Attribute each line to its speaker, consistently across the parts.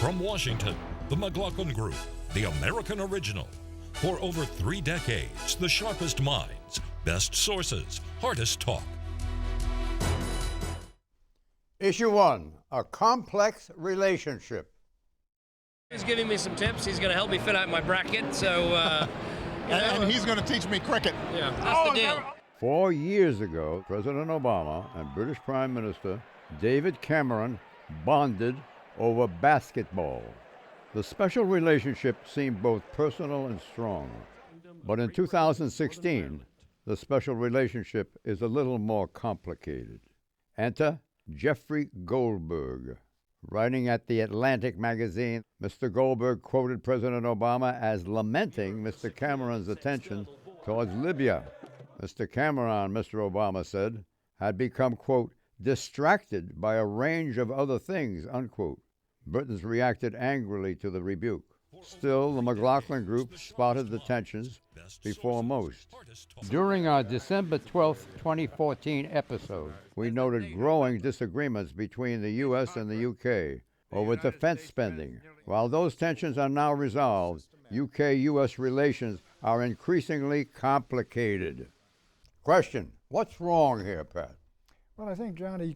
Speaker 1: From Washington, the McLaughlin Group, the American original. For over 3 decades, the sharpest minds, best sources, hardest talk.
Speaker 2: Issue 1, a complex relationship.
Speaker 3: He's giving me some tips. He's going to help me fit out my bracket, so...
Speaker 4: and he's going to teach me cricket.
Speaker 3: Yeah, that's the deal.
Speaker 2: 4 years ago, President Obama and British Prime Minister David Cameron bonded over basketball. The special relationship seemed both personal and strong. But in 2016, the special relationship is a little more complicated. Enter Jeffrey Goldberg. Writing at The Atlantic magazine, Mr. Goldberg quoted President Obama as lamenting Mr. Cameron's attention towards Libya. Mr. Cameron, Mr. Obama said, had become, quote, distracted by a range of other things, unquote. Britons reacted angrily to the rebuke. Still, the McLaughlin Group spotted the tensions before most. During our December 12, 2014 episode, we noted growing disagreements between the U.S. and the U.K. over defense spending. While those tensions are now resolved, UK-U.S. relations are increasingly complicated. Question, what's wrong here, Pat?
Speaker 5: Well, I think, Johnny,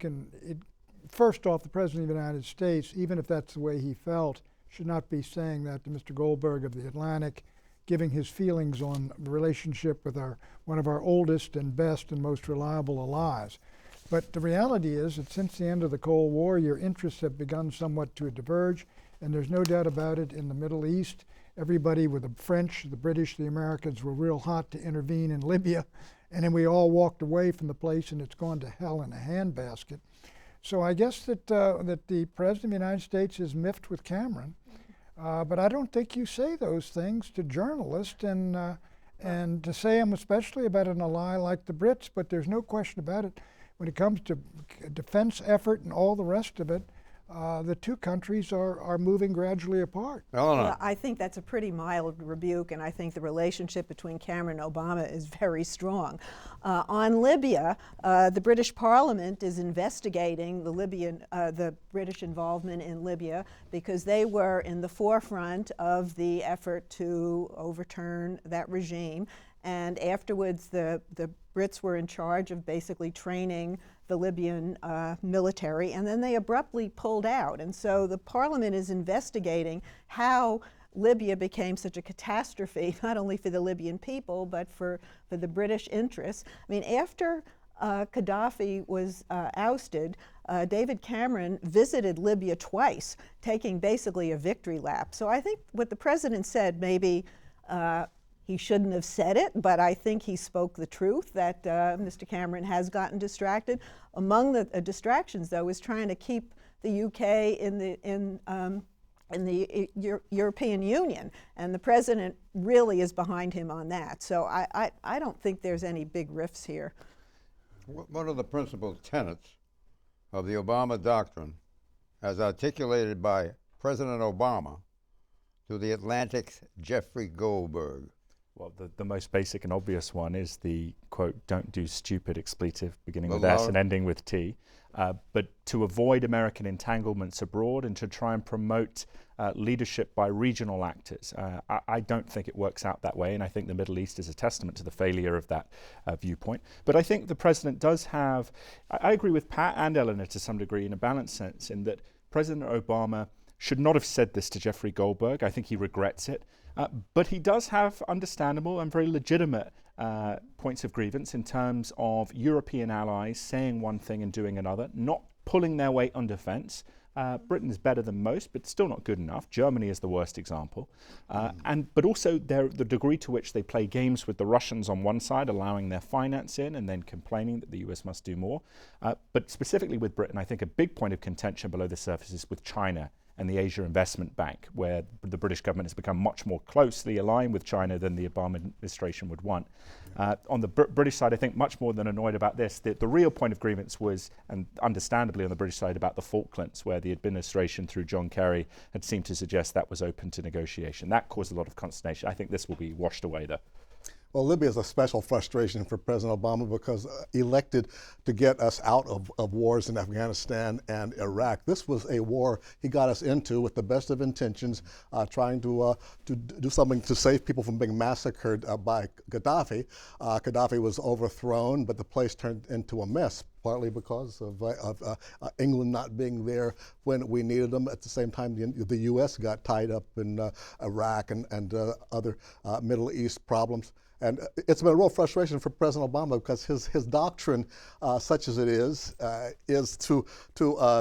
Speaker 5: first off, the President of the United States, even if that's the way he felt, should not be saying that to Mr. Goldberg of The Atlantic, giving his feelings on the relationship with one of our oldest and best and most reliable allies. But the reality is that since the end of the Cold War, your interests have begun somewhat to diverge, and there's no doubt about it in the Middle East. Everybody with the French, the British, the Americans were real hot to intervene in Libya, and then we all walked away from the place and it's gone to hell in a handbasket. So I guess that the President of the United States is miffed with Cameron, but I don't think you say those things to journalists and to say them especially about an ally like the Brits, but there's no question about it. When it comes to defense effort and all the rest of it, the two countries are moving gradually apart.
Speaker 6: Well, I think that's a pretty mild rebuke, and I think the relationship between Cameron and Obama is very strong. On Libya, the British Parliament is investigating the British involvement in Libya because they were in the forefront of the effort to overturn that regime. And afterwards, the Brits were in charge of basically training the Libyan military, and then they abruptly pulled out. And so the Parliament is investigating how Libya became such a catastrophe, not only for the Libyan people, but for the British interests. I mean, after Gaddafi was ousted, David Cameron visited Libya twice, taking basically a victory lap. So I think what the president said, maybe he shouldn't have said it, but I think he spoke the truth that Mr. Cameron has gotten distracted. Among the distractions, though, is trying to keep the UK in the European Union, and the president really is behind him on that. So I don't think there's any big rifts here.
Speaker 2: One of the principal tenets of the Obama doctrine, as articulated by President Obama to The Atlantic's Jeffrey Goldberg.
Speaker 7: Well, the most basic and obvious one is the, quote, don't do stupid expletive, beginning with S and ending with T, but to avoid American entanglements abroad and to try and promote leadership by regional actors. I don't think it works out that way, and I think the Middle East is a testament to the failure of that viewpoint. But I think the president does have, I agree with Pat and Eleanor to some degree in a balanced sense, in that President Obama should not have said this to Jeffrey Goldberg. I think he regrets it. But he does have understandable and very legitimate points of grievance in terms of European allies saying one thing and doing another, not pulling their weight on defense. Britain is better than most, but still not good enough. Germany is the worst example. But also the degree to which they play games with the Russians on one side, allowing their finance in and then complaining that the US must do more. But specifically with Britain, I think a big point of contention below the surface is with China and the Asia Investment Bank, where the British government has become much more closely aligned with China than the Obama administration would want. On the British side, I think much more than annoyed about this, the real point of grievance was, and understandably on the British side, about the Falklands, where the administration through John Kerry had seemed to suggest that was open to negotiation. That caused a lot of consternation. I think this will be washed away, though.
Speaker 4: Well, Libya is a special frustration for President Obama because elected to get us out of wars in Afghanistan and Iraq. This was a war he got us into with the best of intentions, trying to do something to save people from being massacred by Gaddafi. Gaddafi was overthrown, but the place turned into a mess, partly because of England not being there when we needed them. At the same time, the U.S. got tied up in Iraq and other Middle East problems. And it's been a real frustration for President Obama because his doctrine, such as it is to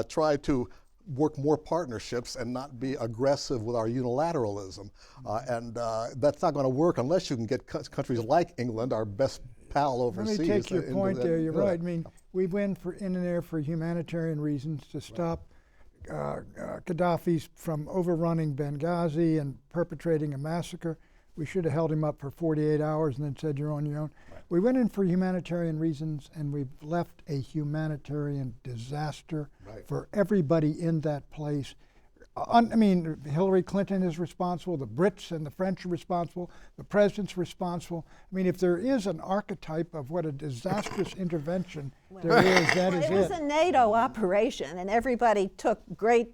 Speaker 4: try to work more partnerships and not be aggressive with our unilateralism. And that's not going to work unless you can get countries like England, our best pal overseas.
Speaker 5: Let me take your point there. You're right. I mean, we went in there for humanitarian reasons to stop Gaddafi from overrunning Benghazi and perpetrating a massacre. We should have held him up for 48 hours and then said, you're on your own. Right. We went in for humanitarian reasons, and we've left a humanitarian disaster for everybody in that place. I mean, Hillary Clinton is responsible, the Brits and the French are responsible, the president's responsible. I mean, if there is an archetype of what a disastrous intervention there is, that is it.
Speaker 6: It was a NATO operation, and everybody took great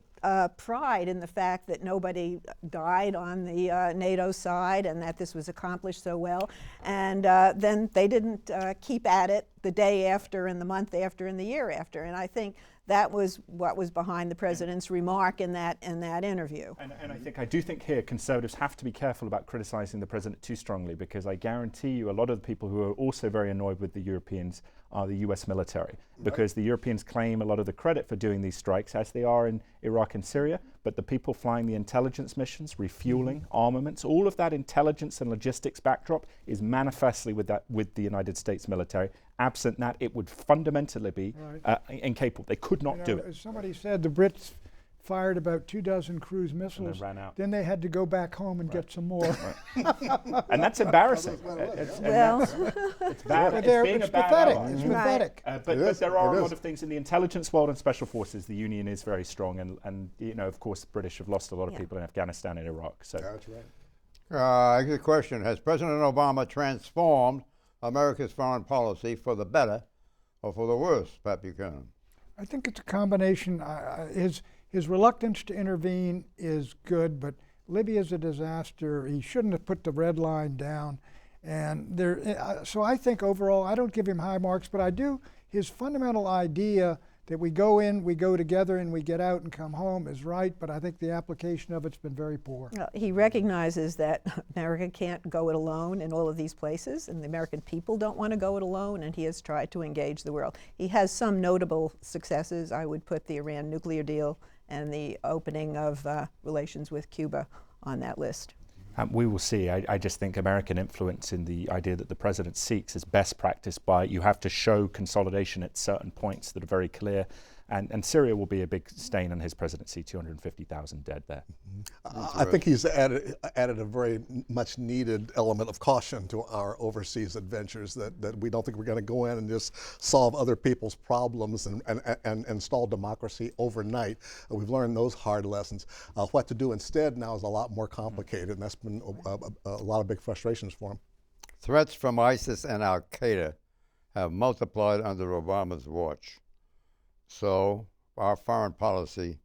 Speaker 6: pride in the fact that nobody died on the NATO side and that this was accomplished so well. And then they didn't keep at it the day after and the month after and the year after. And I think that was what was behind the president's remark in that interview.
Speaker 7: And I do think here conservatives have to be careful about criticizing the president too strongly, because I guarantee you a lot of the people who are also very annoyed with the Europeans are the US military, because the Europeans claim a lot of the credit for doing these strikes, as they are in Iraq and Syria, but the people flying the intelligence missions, refueling, armaments, all of that intelligence and logistics backdrop is manifestly with the United States military. Absent that, it would fundamentally be incapable. They could not do it.
Speaker 5: As somebody said, the Brits fired about 24 cruise missiles.
Speaker 7: And then ran out.
Speaker 5: Then they had to go back home and get some more.
Speaker 7: And that's embarrassing.
Speaker 6: It's
Speaker 7: bad.
Speaker 5: But
Speaker 7: It's being
Speaker 5: it's
Speaker 7: a bad
Speaker 5: pathetic.
Speaker 7: ally.
Speaker 5: It's pathetic.
Speaker 7: But there are a lot of things in the intelligence world and special forces. The Union is very strong, and you know, of course, the British have lost a lot of people in Afghanistan and Iraq. So
Speaker 4: that's right.
Speaker 2: Good question. Has President Obama transformed America's foreign policy for the better or for the worse, Pat Buchanan?
Speaker 5: I think it's a combination. His reluctance to intervene is good, but Libya is a disaster. He shouldn't have put the red line down. And so I think overall, I don't give him high marks, but I do. His fundamental idea that we go in, we go together, and we get out and come home is right, but I think the application of it's been very poor.
Speaker 6: He recognizes that America can't go it alone in all of these places, and the American people don't want to go it alone, and he has tried to engage the world. He has some notable successes. I would put the Iran nuclear deal and the opening of relations with Cuba on that list.
Speaker 7: We will see. I just think American influence in the idea that the president seeks is best practiced by, you have to show consolidation at certain points that are very clear. And Syria will be a big stain on his presidency, 250,000 dead there.
Speaker 4: I think he's added a very much needed element of caution to our overseas adventures, that we don't think we're going to go in and just solve other people's problems and install democracy overnight. We've learned those hard lessons. What to do instead now is a lot more complicated, and that's been a lot of big frustrations for him.
Speaker 2: Threats from ISIS and Al-Qaeda have multiplied under Obama's watch. So our foreign policy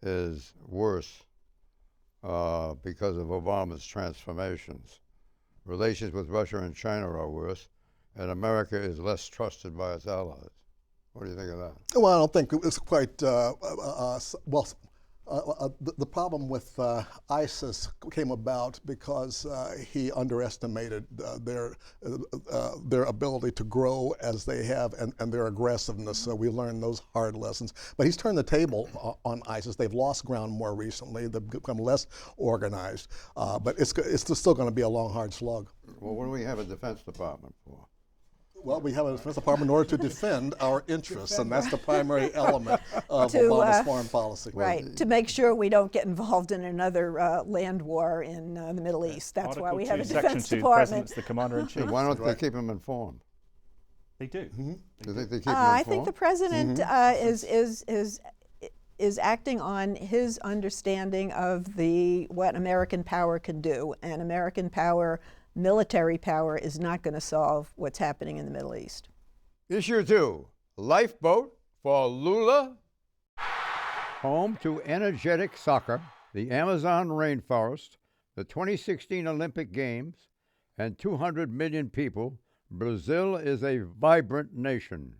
Speaker 2: is worse because of Obama's transformations. Relations with Russia and China are worse, and America is less trusted by its allies. What do you think of that?
Speaker 4: Well, I don't think it's quite, the problem with ISIS came about because he underestimated their ability to grow as they have and their aggressiveness. So we learned those hard lessons. But he's turned the table on ISIS. They've lost ground more recently. They've become less organized. But it's still going to be a long, hard slug.
Speaker 2: Well, what do we have a Defense Department for?
Speaker 4: Well, we have a Defense Department in order to defend our interests, and that's the primary element of Obama's foreign policy.
Speaker 6: Right, to make sure we don't get involved in another land war in the Middle East. That's why we have a Defense Department.
Speaker 7: The President's the Commander-in-Chief.
Speaker 2: Why don't they keep him informed?
Speaker 7: They do.
Speaker 2: Do you think they keep him informed?
Speaker 6: I think the President is acting on his understanding of what American power can do, and American power military power is not going to solve what's happening in the Middle East.
Speaker 2: Issue 2, lifeboat for Lula. Home to energetic soccer, the Amazon rainforest, the 2016 Olympic Games, and 200 million people, Brazil is a vibrant nation.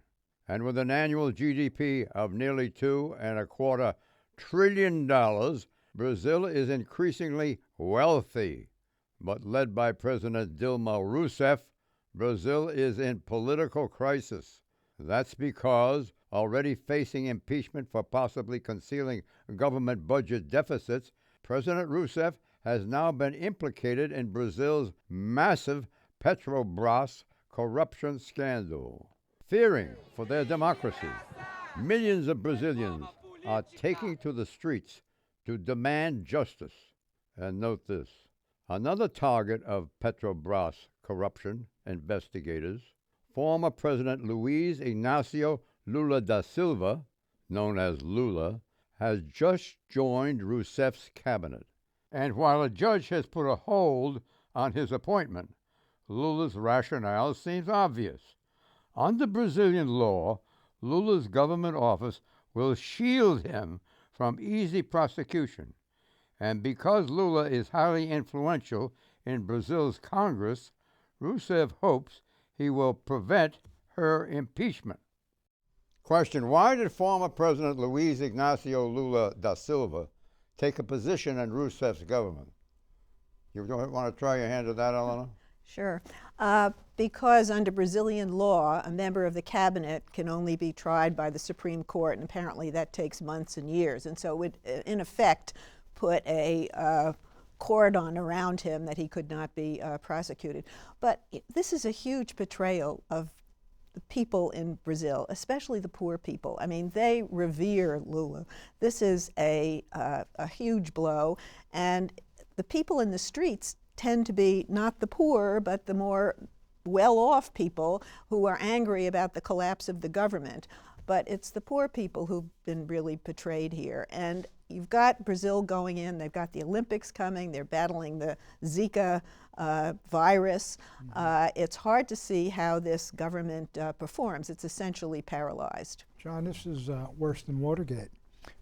Speaker 2: And with an annual GDP of nearly $2.25 trillion, Brazil is increasingly wealthy. But led by President Dilma Rousseff, Brazil is in political crisis. That's because, already facing impeachment for possibly concealing government budget deficits, President Rousseff has now been implicated in Brazil's massive Petrobras corruption scandal. Fearing for their democracy, millions of Brazilians are taking to the streets to demand justice. And note this, another target of Petrobras corruption investigators, former President Luiz Inacio Lula da Silva, known as Lula, has just joined Rousseff's cabinet. And while a judge has put a hold on his appointment, Lula's rationale seems obvious. Under Brazilian law, Lula's government office will shield him from easy prosecution. And because Lula is highly influential in Brazil's Congress, Rousseff hopes he will prevent her impeachment. Question, why did former President Luiz Inacio Lula da Silva take a position in Rousseff's government? You don't want to try your hand at that, Eleanor?
Speaker 6: Sure. Because under Brazilian law, a member of the cabinet can only be tried by the Supreme Court, and apparently that takes months and years. And so it would, in effect, put a cordon around him that he could not be prosecuted. But this is a huge betrayal of the people in Brazil, especially the poor people. I mean, they revere Lula. This is a huge blow, and the people in the streets tend to be not the poor, but the more well-off people who are angry about the collapse of the government. But it's the poor people who've been really betrayed here. And you've got Brazil going in, they've got the Olympics coming, they're battling the Zika virus. It's hard to see how this government performs. It's essentially paralyzed.
Speaker 5: John, this is worse than Watergate.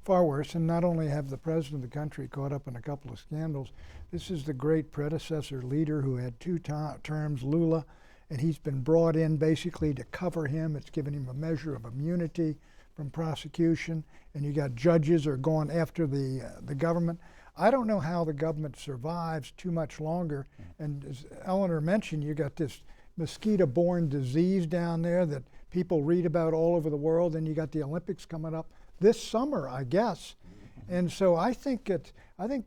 Speaker 5: Far worse, and not only have the president of the country caught up in a couple of scandals, this is the great predecessor leader who had two terms, Lula, and he's been brought in basically to cover him. It's given him a measure of immunity from prosecution, and you got judges who are going after the government. I don't know how the government survives too much longer, and as Eleanor mentioned, you got this mosquito-borne disease down there that people read about all over the world, and you got the Olympics coming up this summer, I guess. And so I think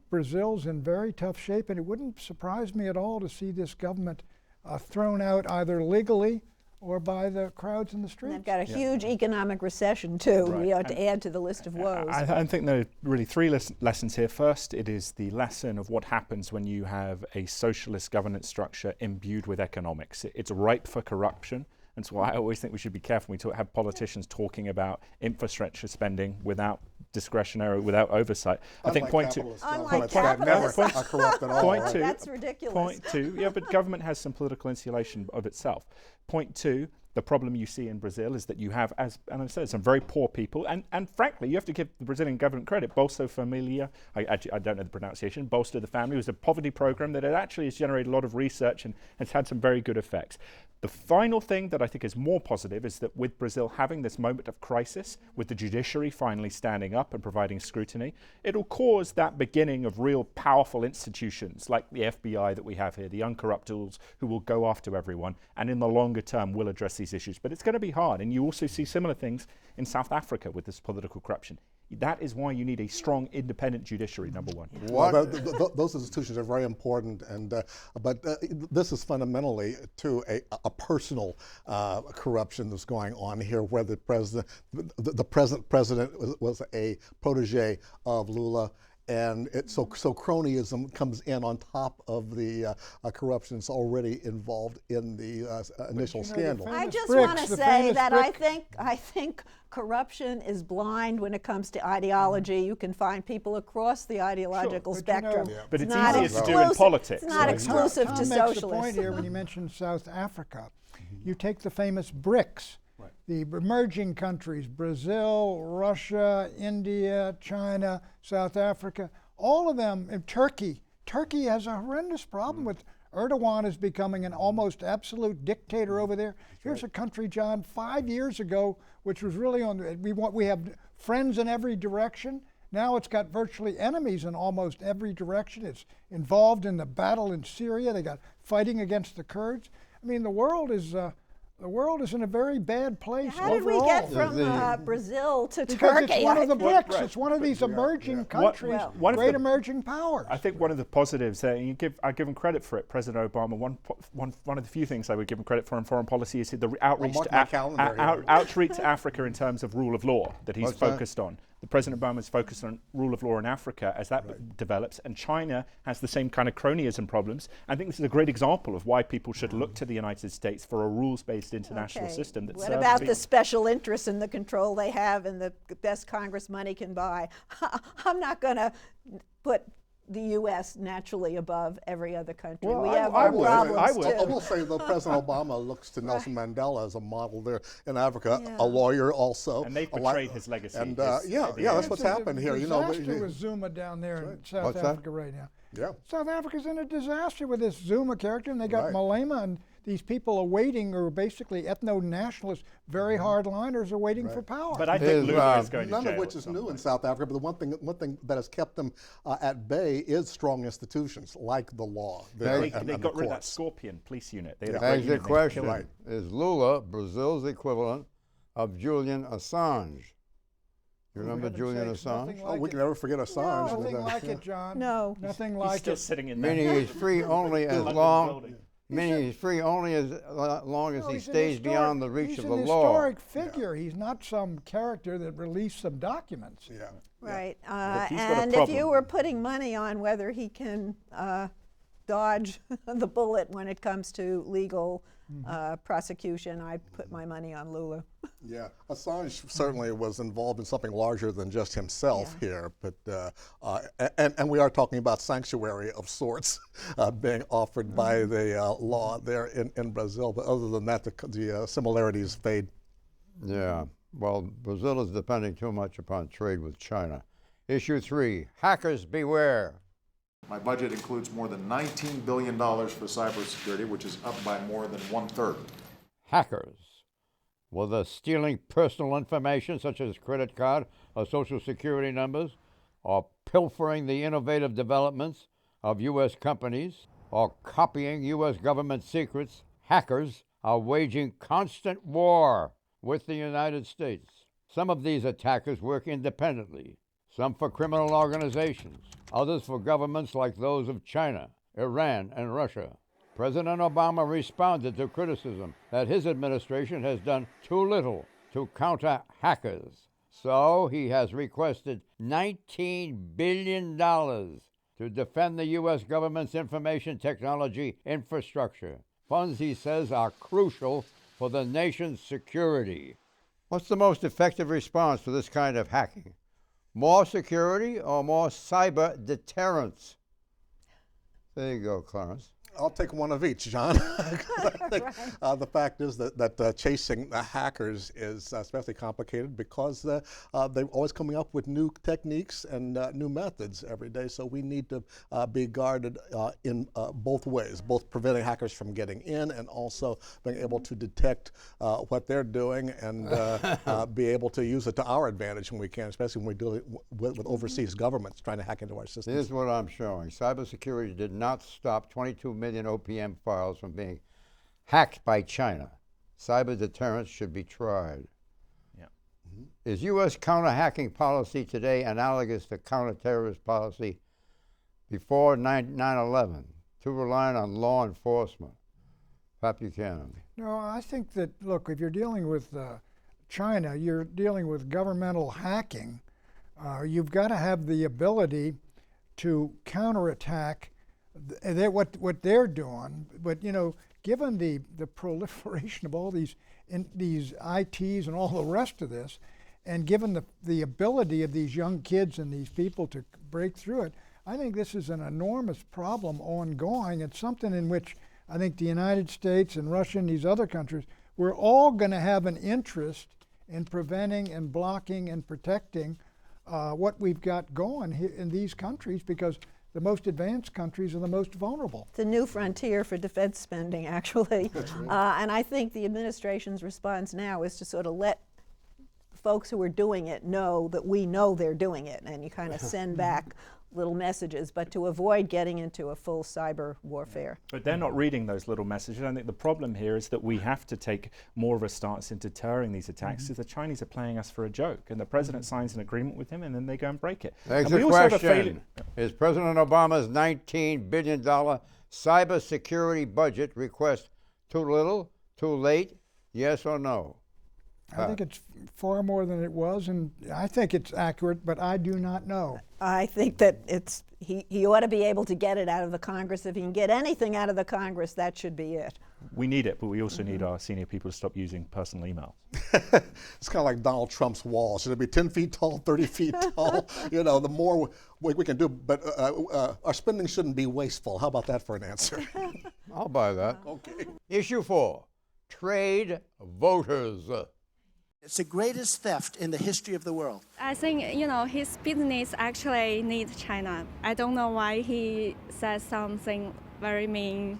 Speaker 5: Brazil's in very tough shape, and it wouldn't surprise me at all to see this government thrown out either legally or by the crowds in the streets.
Speaker 6: And they've got a huge economic recession too,
Speaker 7: Right.
Speaker 6: to add to the list of woes.
Speaker 7: I think there are really three lessons here. First, it is the lesson of what happens when you have a socialist governance structure imbued with economics. It's ripe for corruption. And so I always think we should be careful when we have politicians talking about infrastructure spending without discretionary, without oversight. I think point two.
Speaker 6: Unlike capitalists.
Speaker 4: Never are corrupt at all.
Speaker 7: Point two.
Speaker 6: That's ridiculous.
Speaker 7: Point two. Yeah, but government has some political insulation of itself. Point two. The problem you see in Brazil is that you have, as Alan said, some very poor people, and frankly, you have to give the Brazilian government credit. Bolsa Familia, I don't know the pronunciation, Bolsa the Family was a poverty program that actually has generated a lot of research and has had some very good effects. The final thing that I think is more positive is that with Brazil having this moment of crisis, with the judiciary finally standing up and providing scrutiny, it'll cause that beginning of real powerful institutions like the FBI that we have here, the uncorruptibles who will go after everyone, and in the longer term will address these issues. But it's going to be hard, and you also see similar things in South Africa with this political corruption. That is why you need a strong, independent judiciary, number one.
Speaker 4: Well, those institutions are very important, and but this is fundamentally too a personal corruption that's going on here, where the present president was a protege of Lula, and so cronyism comes in on top of the corruption that's already involved in the initial scandal.
Speaker 6: I just want to say that I think corruption is blind when it comes to ideology. You can find people across the ideological spectrum.
Speaker 7: But it's easier to do in politics.
Speaker 6: It's not exclusive to
Speaker 5: Tom
Speaker 6: socialists.
Speaker 5: makes the point here when you mention South Africa. You take the famous BRICS, the emerging countries, Brazil, Russia, India, China, South Africa, all of them, and Turkey. Turkey has a horrendous problem with Erdogan is becoming an almost absolute dictator over there. Here's a country, John, 5 years ago, which was really on, we have friends in every direction. Now it's got virtually enemies in almost every direction. It's involved in the battle in Syria. They got fighting against the Kurds. I mean, the world is in a very bad place.
Speaker 6: How did we get from Brazil to
Speaker 5: because
Speaker 6: Turkey?
Speaker 5: It's one of the BRICS. It's one of these emerging countries, great emerging powers.
Speaker 7: I think one of the positives there, I give him credit for it, President Obama. One of the few things I would give him credit for in foreign policy is the outreach to Africa in terms of rule of law that he's focused on. The President Obama is focused on rule of law in Africa as that develops, and China has the same kind of cronyism problems. I think this is a great example of why people should look to the United States for a rules-based international system. That
Speaker 6: what about the special interests and the control they have and the best Congress money can buy? I'm not going to put the U.S. naturally above every other country.
Speaker 4: Well,
Speaker 6: we have our problems too.
Speaker 4: I will say, though, President Obama looks to Nelson Mandela as a model there in Africa, a lawyer also.
Speaker 7: And they portrayed his legacy.
Speaker 4: And that's what's happened here.
Speaker 5: You know, with Zuma down there in South Africa right now.
Speaker 4: Yeah.
Speaker 5: South Africa's in a disaster with this Zuma character, and they got Malema and these people awaiting, or basically ethno-nationalists, very hardliners, are waiting for power.
Speaker 7: But I think Lula is going to jail.
Speaker 4: None of which is new in South Africa, but the one thing that has kept them at bay is strong institutions like the law.
Speaker 7: They got rid of that Scorpion police unit.
Speaker 2: Begs the question, is Lula Brazil's equivalent of Julian Assange? You remember Julian Assange?
Speaker 5: Like
Speaker 4: we can never forget Assange.
Speaker 5: No, nothing like it, John.
Speaker 6: No.
Speaker 5: Nothing like
Speaker 7: He's still
Speaker 5: it.
Speaker 7: sitting in there.
Speaker 2: Meaning he's free only as long as he stays beyond the reach of the law.
Speaker 5: He's an historic figure. He's not some character that released some documents.
Speaker 4: Yeah.
Speaker 6: Right. And if you were putting money on whether he can dodge the bullet when it comes to legal prosecution, I put my money on Lula.
Speaker 4: Yeah, Assange certainly was involved in something larger than just himself here, but and we are talking about sanctuary of sorts being offered by the law there in Brazil. But other than that, the similarities fade.
Speaker 2: Yeah, well, Brazil is depending too much upon trade with China. Issue 3, hackers beware.
Speaker 8: My budget includes more than $19 billion for cybersecurity, which is up by more than 1/3.
Speaker 2: Hackers, whether stealing personal information such as credit card or social security numbers, or pilfering the innovative developments of U.S. companies, or copying U.S. government secrets, hackers are waging constant war with the United States. Some of these attackers work independently, some for criminal organizations, others for governments like those of China, Iran, and Russia. President Obama responded to criticism that his administration has done too little to counter hackers. So he has requested $19 billion to defend the U.S. government's information technology infrastructure. Funds, he says, are crucial for the nation's security. What's the most effective response to this kind of hacking? More security or more cyber deterrence? There you go, Clarence.
Speaker 4: I'll take one of each, John. I think the fact is that chasing the hackers is especially complicated because they're always coming up with new techniques and new methods every day. So we need to be guarded in both ways, both preventing hackers from getting in and also being able to detect what they're doing and be able to use it to our advantage when we can, especially when we're dealing with overseas governments trying to hack into our systems.
Speaker 2: Here's what I'm showing. Cybersecurity did not stop 22 million OPM files from being hacked by China. Cyber deterrence should be tried.
Speaker 7: Yeah.
Speaker 2: Is U.S. counter-hacking policy today analogous to counter-terrorist policy before 9/11, too reliant on law enforcement? Pat Buchanan.
Speaker 5: No, I think that, look, if you're dealing with China, you're dealing with governmental hacking. You've got to have the ability to counterattack what they're doing. But you know, given the proliferation of all these ITs and all the rest of this, and given the ability of these young kids and these people to break through it, I think this is an enormous problem ongoing. It's something in which I think the United States and Russia and these other countries, we're all going to have an interest in preventing and blocking and protecting what we've got going here in these countries, because the most advanced countries are the most vulnerable.
Speaker 6: It's a new frontier for defense spending, actually. And I think the administration's response now is to sort of let folks who are doing it know that we know they're doing it, and you kind of send back little messages, but to avoid getting into a full cyber warfare.
Speaker 7: But they're not reading those little messages. I think the problem here is that we have to take more of a stance in deterring these attacks, because the Chinese are playing us for a joke, and the president signs an agreement with him and then they go and break it.
Speaker 2: Next question. Is President Obama's $19 billion cybersecurity budget request too little, too late, yes or no?
Speaker 5: I think it's far more than it was, and I think it's accurate, but I do not know.
Speaker 6: I think that he ought to be able to get it out of the Congress. If he can get anything out of the Congress, that should be it.
Speaker 7: We need it, but we also need our senior people to stop using personal email.
Speaker 4: It's kind of like Donald Trump's wall. Should it be 10 feet tall, 30 feet tall? You know, the more we can do, but our spending shouldn't be wasteful. How about that for an answer?
Speaker 2: I'll buy that.
Speaker 4: Okay.
Speaker 2: Issue 4, trade voters.
Speaker 9: It's the greatest theft in the history of the world.
Speaker 10: I think, you know, his business actually needs China. I don't know why he says something very mean.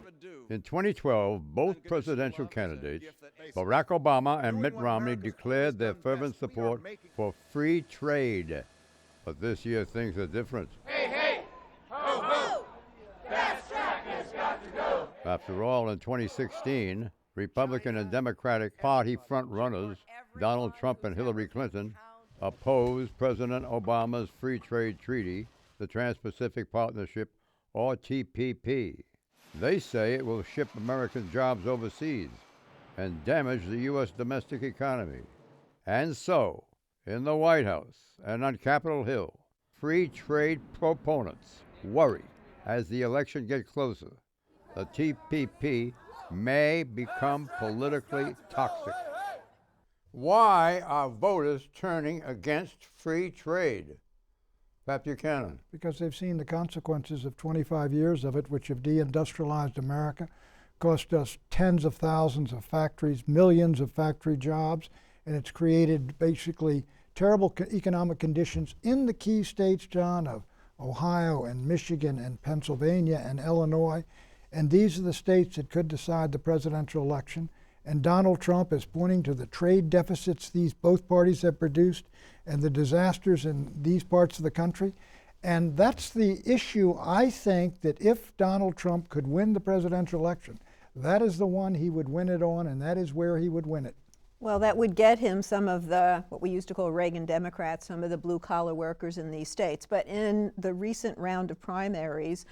Speaker 2: In 2012, both presidential candidates, Barack Obama and Mitt Romney, declared their fervent support for free trade. But this year, things are different.
Speaker 11: Hey, hey, ho, ho, fast track has got to go.
Speaker 2: After all, in 2016, Republican and Democratic Party front-runners Donald Trump and Hillary Clinton opposed President Obama's free trade treaty, the Trans-Pacific Partnership, or TPP. They say it will ship American jobs overseas and damage the U.S. domestic economy. And so, in the White House and on Capitol Hill, free trade proponents worry as the election gets closer, the TPP may become politically toxic. Why are voters turning against free trade? Pat Buchanan.
Speaker 5: Because they've seen the consequences of 25 years of it, which have deindustrialized America, cost us tens of thousands of factories, millions of factory jobs, and it's created basically terrible economic conditions in the key states, John, of Ohio and Michigan and Pennsylvania and Illinois. And these are the states that could decide the presidential election. And Donald Trump is pointing to the trade deficits both parties have produced and the disasters in these parts of the country. And that's the issue, I think, that if Donald Trump could win the presidential election, that is the one he would win it on, and that is where he would win it.
Speaker 6: Well, that would get him some of the, what we used to call Reagan Democrats, some of the blue-collar workers in these states. But in the recent round of primaries,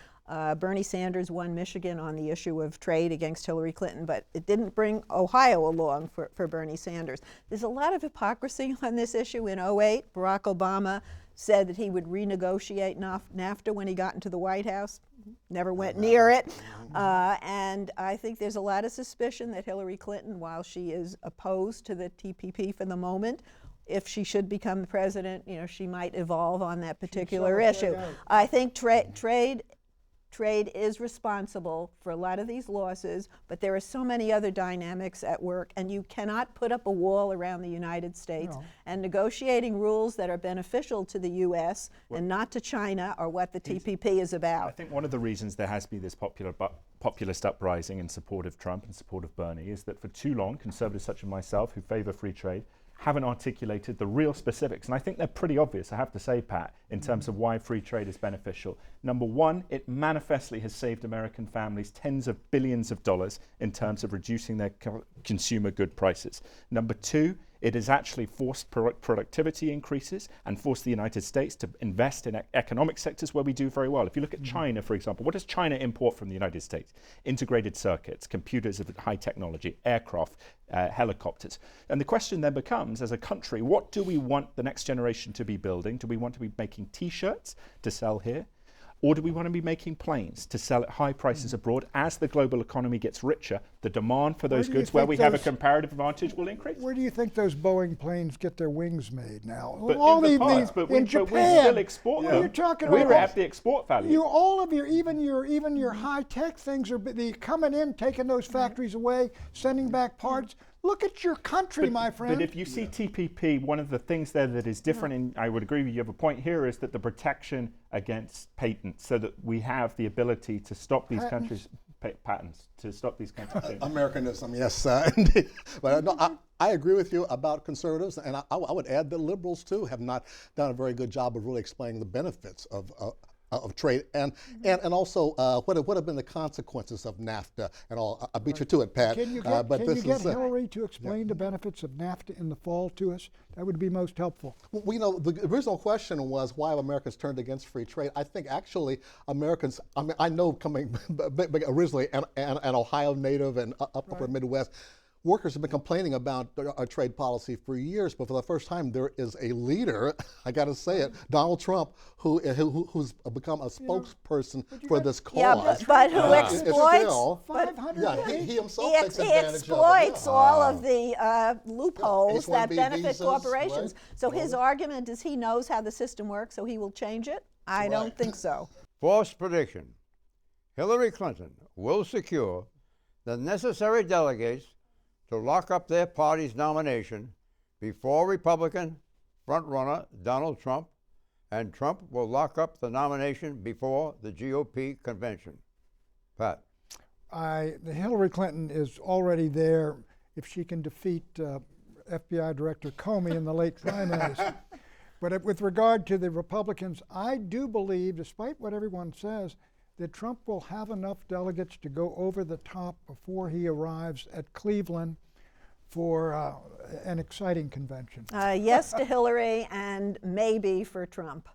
Speaker 6: Bernie Sanders won Michigan on the issue of trade against Hillary Clinton, but it didn't bring Ohio along for Bernie Sanders. There's a lot of hypocrisy on this issue. In 2008, Barack Obama said that he would renegotiate NAFTA when he got into the White House. Never went near it. And I think there's a lot of suspicion that Hillary Clinton, while she is opposed to the TPP for the moment, if she should become the president, you know, she might evolve on that particular issue. I think trade is responsible for a lot of these losses, but there are so many other dynamics at work, and you cannot put up a wall around the United States. No. And negotiating rules that are beneficial to the U.S. and not to China are what the TPP is about.
Speaker 7: I think one of the reasons there has been this populist uprising in support of Trump and support of Bernie is that for too long, conservatives such as myself who favor free trade haven't articulated the real specifics. And I think they're pretty obvious, I have to say, Pat, in terms of why free trade is beneficial. Number one, it manifestly has saved American families tens of billions of dollars in terms of reducing their consumer good prices. Number two, it has actually forced productivity increases and forced the United States to invest in economic sectors where we do very well. If you look at China, for example, what does China import from the United States? Integrated circuits, computers of high technology, aircraft, helicopters. And the question then becomes, as a country, what do we want the next generation to be building? Do we want to be making T-shirts to sell here? Or do we want to be making planes to sell at high prices abroad? As the global economy gets richer, the demand for those goods where we have a comparative advantage will increase.
Speaker 5: Where do you think those Boeing planes get their wings made now?
Speaker 7: But in Japan, we still export them.
Speaker 5: You're talking
Speaker 7: We're
Speaker 5: about
Speaker 7: at the export value.
Speaker 5: All of your, even your high-tech things are coming in, taking those factories away, sending back parts. Look at your country, my friend.
Speaker 7: But if you see TPP, one of the things there that is different, and I would agree with you, have a point here, is that the protection against patents, so that we have the ability to stop these countries, patents, to stop these countries.
Speaker 4: Americanism, yes, indeed. But no, I agree with you about conservatives, and I would add that liberals, too, have not done a very good job of really explaining the benefits of trade, and also what have been the consequences of NAFTA and all. I beat you to it, Pat.
Speaker 5: Can you get Hillary to explain the benefits of NAFTA in the fall to us? That would be most helpful.
Speaker 4: Well, the original question was why have Americans turned against free trade? I think actually Americans, I know coming originally an Ohio native and upper Midwest, workers have been complaining about our trade policy for years, but for the first time there is a leader, I got to say it, Donald Trump, who's become a spokesperson for this cause.
Speaker 6: Yeah, but who exploits?
Speaker 4: He himself takes advantage of it.
Speaker 6: Exploits all of the loopholes that benefit visas, corporations. Right? So his argument is he knows how the system works, so he will change it? I don't think so.
Speaker 2: False prediction. Hillary Clinton will secure the necessary delegates to lock up their party's nomination before Republican frontrunner Donald Trump, and Trump will lock up the nomination before the GOP convention. Pat?
Speaker 5: Hillary Clinton is already there if she can defeat FBI Director Comey in the late primaries. But with regard to the Republicans, I do believe, despite what everyone says, that Trump will have enough delegates to go over the top before he arrives at Cleveland for an exciting convention.
Speaker 6: Yes to Hillary and maybe for Trump.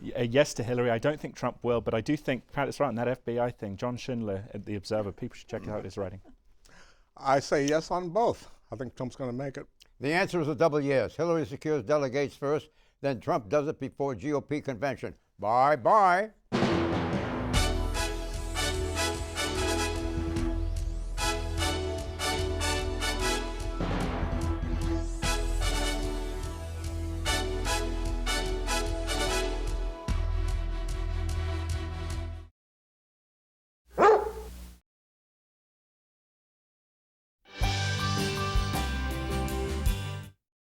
Speaker 7: Yes to Hillary. I don't think Trump will, but I do think, Pat is right on that FBI thing. John Schindler at The Observer, people should check out his writing.
Speaker 4: I say yes on both. I think Trump's going to make it.
Speaker 2: The answer is a double yes. Hillary secures delegates first, then Trump does it before GOP convention. Bye-bye.